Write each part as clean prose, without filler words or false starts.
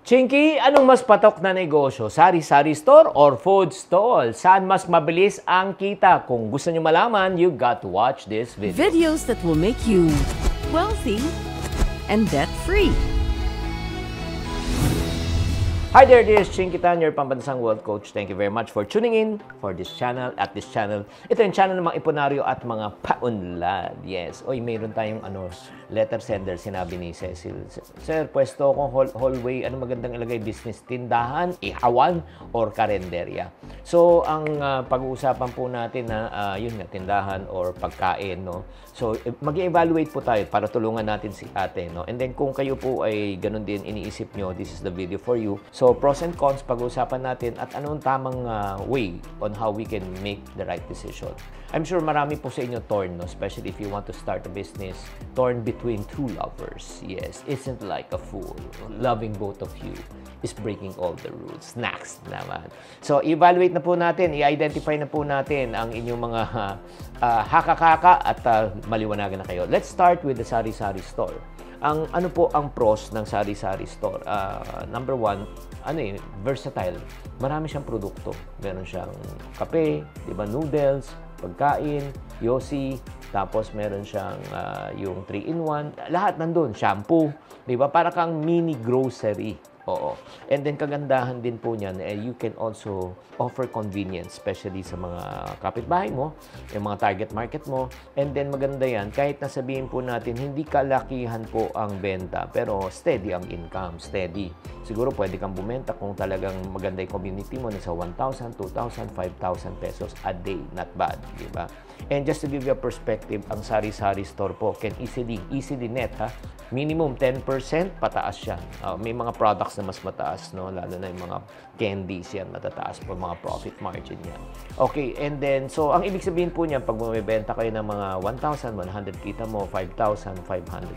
Chinky, anong mas patok na negosyo? Sari-sari store or food stall? Saan mas mabilis ang kita? Kung gusto nyo malaman, you got to watch this video. Videos that will make you wealthy and debt-free. Hi there, this is Chinky Tan, your pambansang wealth coach. Thank you very much for tuning in for this channel, at this channel. Ito yung channel ng mga iponaryo at mga paunlad. Yes. Oy, mayroon tayong letter sender, sinabi ni Cecil. Sir, pwesto akong hallway, ano magandang ilagay? Business, tindahan, ihawan, or karenderya? So, ang pag-uusapan po natin na, yun nga, tindahan or pagkain, no? So, mag-evaluate po tayo para tulungan natin si ate, no? And then, kung kayo po ay ganun din iniisip nyo, this is the video for you. So, pros and cons, pag-uusapan natin at anong tamang way on how we can make the right decision. I'm sure marami po sa inyo torn, no? Especially if you want to start a business, torn between two lovers. Yes, isn't like a fool. Loving both of you is breaking all the rules. Next naman. So, evaluate na po natin, i-identify na po natin ang inyong mga haka-kaka at maliwanagan na kayo. Let's start with the sari-sari store. Ano po ang pros ng sari-sari store? Number one, versatile. Marami siyang produkto. Meron siyang kape, di ba, noodles, pagkain, yosi, tapos meron siyang yung 3-in-1. Lahat nandun. Shampoo, di ba? Para kang mini grocery. Oo. And then, kagandahan din po niyan, you can also offer convenience, especially sa mga kapitbahay mo, yung mga target market mo. And then, maganda yan, kahit nasabihin po natin, hindi kalakihan po ang benta, pero steady ang income, steady. Siguro, pwede kang bumenta kung talagang maganda yung community mo, nasa 1,000, 2,000, 5,000 pesos a day. Not bad, di ba? And just to give you a perspective, ang sari-sari store po can easily net, ha? Minimum 10% pataas siya. May mga products na mas mataas, no? Lalo na yung mga candies yan, matataas po mga profit margin yan. Okay, and then, so ang ibig sabihin po niyan, pag bumibenta kayo ng mga 1,100, kita mo 5,500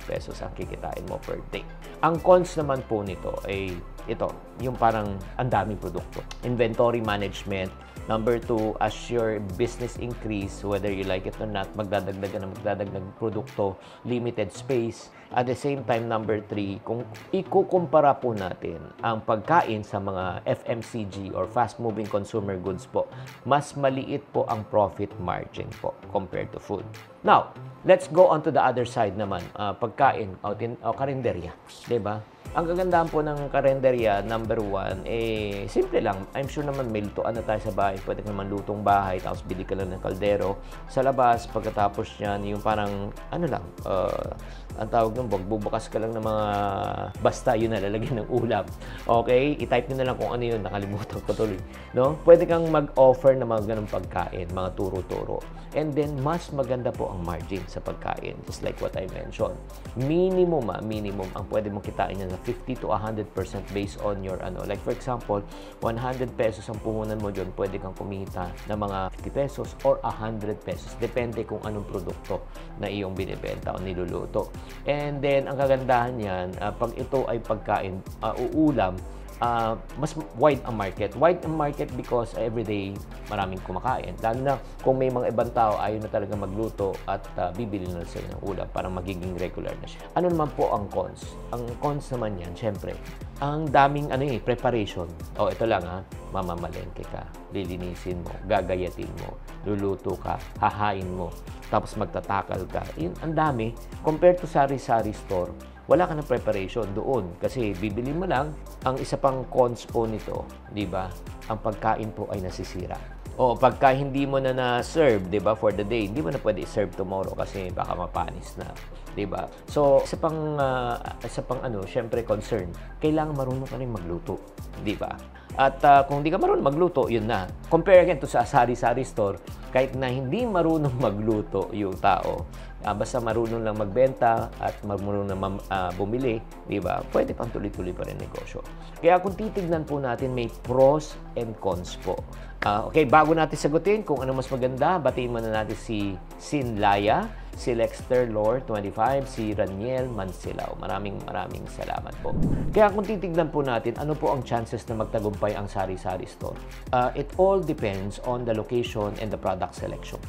pesos ang kikitain mo per day. Ang cons naman po nito ay ito, yung parang ang daming produkto. Inventory management. Number two, as your business increase, whether you like it or not, magdadagdag produkto, limited space. At the same time, number three, kung ikukumpara po natin ang pagkain sa mga FMCG or fast-moving consumer goods po, mas maliit po ang profit margin po compared to food. Now, let's go on to the other side naman, pagkain o karinderya, diba? Ang kagandahan po ng karenderya, number one, simple lang. I'm sure naman may lutuan na tayo sa bahay. Pwede ka naman lutong bahay, tapos bili ka lang ng kaldero. Sa labas, pagkatapos yan, yung parang, ang tawag nung, bubukas ka lang ng mga basta yun na lalagyan ng ulam. Okay? I-type nyo na lang kung ano yun, nakalimutan ko tuloy. No? Pwede kang mag-offer ng mga ganong pagkain, mga turo-turo. And then, mas maganda po ang margin sa pagkain, just like what I mentioned. Minimum ang pwede mong kitain yan na 50 to 100% based on your like for example, 100 pesos ang puhunan mo dyan, pwede kang kumita ng mga 50 pesos or 100 pesos. Depende kung anong produkto na iyong binibenta o niluluto. And then, ang kagandahan yan, pag ito ay pagkain, uulam, mas wide ang market. Wide ang market because everyday maraming kumakain. Lalo na kung may mga ibang tao ayaw na talaga magluto at bibili na sila ng ulam para magiging regular na siya. Ano naman po ang cons? Ang cons naman yan, syempre, ang daming preparation. Ito lang mamamalengke ka, lilinisin mo, gagayatin mo, luluto ka, hahain mo, tapos magtatakal ka. Yun, ang dami. Compared to sari-sari store, wala ka ng preparation doon kasi bibili mo lang. Ang isa pang cons po nito, di ba? Ang pagkain po ay nasisira. O pagka hindi mo na na-serve, di ba, for the day, hindi mo na pwede i-serve tomorrow kasi baka mapanis na, di ba? So, isa pang syempre concern, kailangan marunong ka rin magluto, di ba? At kung hindi ka marunong magluto, yun na. Compare again to sa sari-sari store, kahit na hindi marunong magluto yung tao, basta marunong lang magbenta at marunong na bumili, di ba? Pwede pang tuloy-tuloy pa rin negosyo. Kaya kung titignan po natin, may pros and cons po. Okay, bago natin sagutin kung ano mas maganda, batiin muna natin si Sinlaya, si Lexter Lore 25, si Raniel Mansilao. Maraming salamat po. Kaya kung titignan po natin, ano po ang chances na magtagumpay ang sari-sari store? It all depends on the location and the product selection.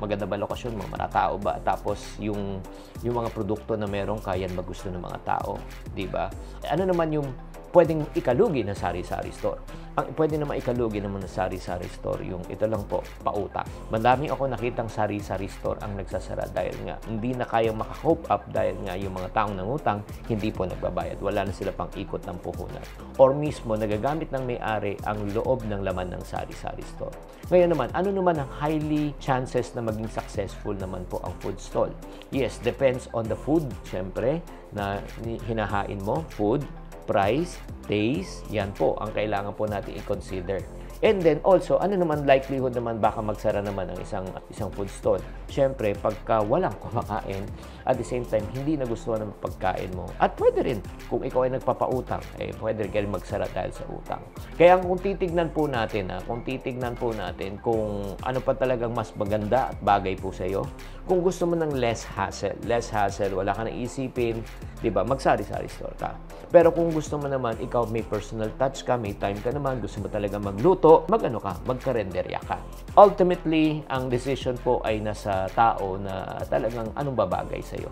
Maganda ba lokasyon mo? Maratao ba? Tapos yung mga produkto na meron, kaya magusto ng mga tao, di ba? Ano naman yung pwedeng ikalugi ng sari-sari store. Ang pwede naman ikalugi naman ng sari-sari store, yung ito lang po, pautang. Madami ako nakitang sari-sari store ang nagsasara dahil nga hindi na kayang maka-cope up dahil nga yung mga taong nangutang hindi po nagbabayad. Wala na sila pang ikot ng puhunan. Or mismo, nagagamit ng may-ari ang loob ng laman ng sari-sari store. Ngayon naman, ano naman ang highly chances na maging successful naman po ang food stall? Yes, depends on the food, syempre, na hinahain mo, food, price, taste, yan po ang kailangan po natin i-consider. And then also, ano naman likelihood naman baka magsara naman ang isang food stall? Siyempre, pagka walang kumakain, at the same time, hindi nagustuhan ng pagkain mo. At pwede rin, kung ikaw ay nagpapautang, pwede rin magsara dahil sa utang. Kaya kung titignan po natin, kung ano pa talagang mas maganda at bagay po sa iyo, kung gusto mo ng less hassle, wala ka nang isipin, di ba, magsari-sari store ka. Pero kung gusto mo naman, ikaw may personal touch ka, may time ka naman, gusto mo talaga magluto, magkarenderya ka. Ultimately, ang decision po ay nasa tao na talagang anong babagay sa iyo.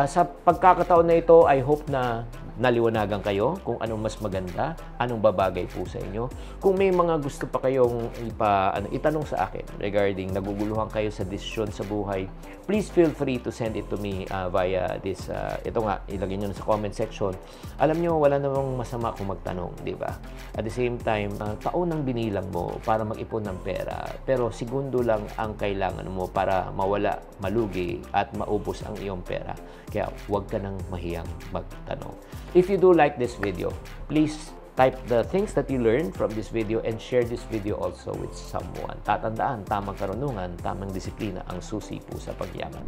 Sa pagkakataon na ito, I hope na naliwanagan kayo kung anong mas maganda, anong babagay po sa inyo. Kung may mga gusto pa kayong itanong sa akin regarding naguguluhan kayo sa desisyon sa buhay, please feel free to send it to me via this, ito nga, ilagay nyo sa comment section. Alam nyo, wala namang masama kung magtanong, di ba? At the same time, taon ang binilang mo para mag-ipon ng pera, pero segundo lang ang kailangan mo para mawala, malugi, at maubos ang iyong pera. Kaya huwag ka nang mahiyang magtanong. If you do like this video, please type the things that you learned from this video and share this video also with someone. Tatandaan, tamang karunungan, tamang disiplina ang susi po sa pagyaman.